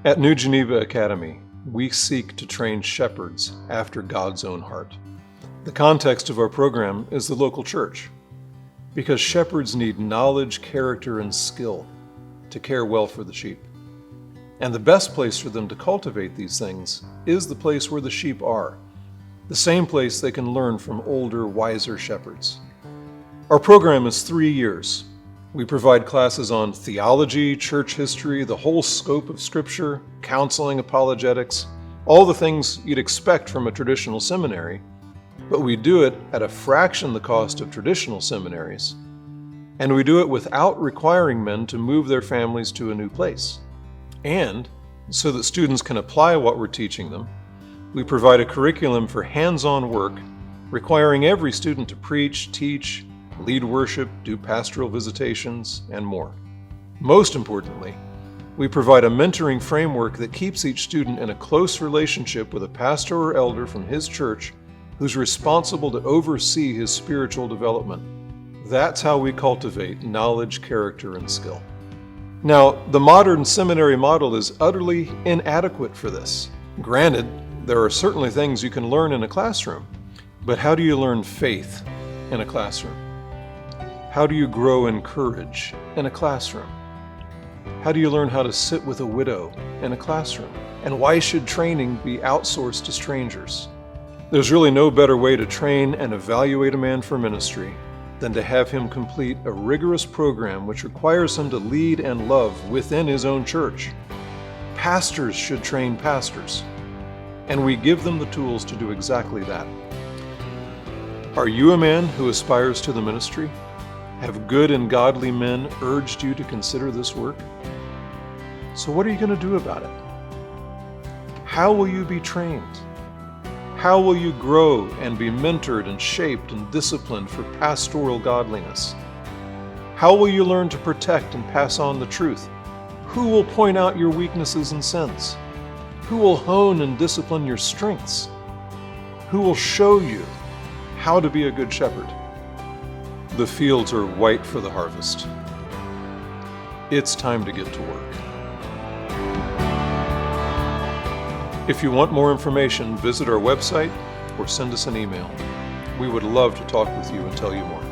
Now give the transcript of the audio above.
At New Geneva Academy, we seek to train shepherds after God's own heart. The context of our program is the local church, because shepherds need knowledge, character, and skill to care well for the sheep. And the best place for them to cultivate these things is the place where the sheep are, the same place they can learn from older, wiser shepherds. Our program is 3 years. We provide classes on theology, church history, the whole scope of Scripture, counseling, apologetics, all the things you'd expect from a traditional seminary, but we do it at a fraction the cost of traditional seminaries, and we do it without requiring men to move their families to a new place. And so that students can apply what we're teaching them, we provide a curriculum for hands-on work requiring every student to preach, teach, lead worship, do pastoral visitations, and more. Most importantly, we provide a mentoring framework that keeps each student in a close relationship with a pastor or elder from his church who's responsible to oversee his spiritual development. That's how we cultivate knowledge, character, and skill. Now, the modern seminary model is utterly inadequate for this. Granted, there are certainly things you can learn in a classroom, but how do you learn faith in a classroom? How do you grow in courage in a classroom? How do you learn how to sit with a widow in a classroom? And why should training be outsourced to strangers? There's really no better way to train and evaluate a man for ministry than to have him complete a rigorous program which requires him to lead and love within his own church. Pastors should train pastors, and we give them the tools to do exactly that. Are you a man who aspires to the ministry? Have good and godly men urged you to consider this work? So what are you going to do about it? How will you be trained? How will you grow and be mentored and shaped and disciplined for pastoral godliness? How will you learn to protect and pass on the truth? Who will point out your weaknesses and sins? Who will hone and discipline your strengths? Who will show you how to be a good shepherd? The fields are white for the harvest. It's time to get to work. If you want more information, visit our website or send us an email. We would love to talk with you and tell you more.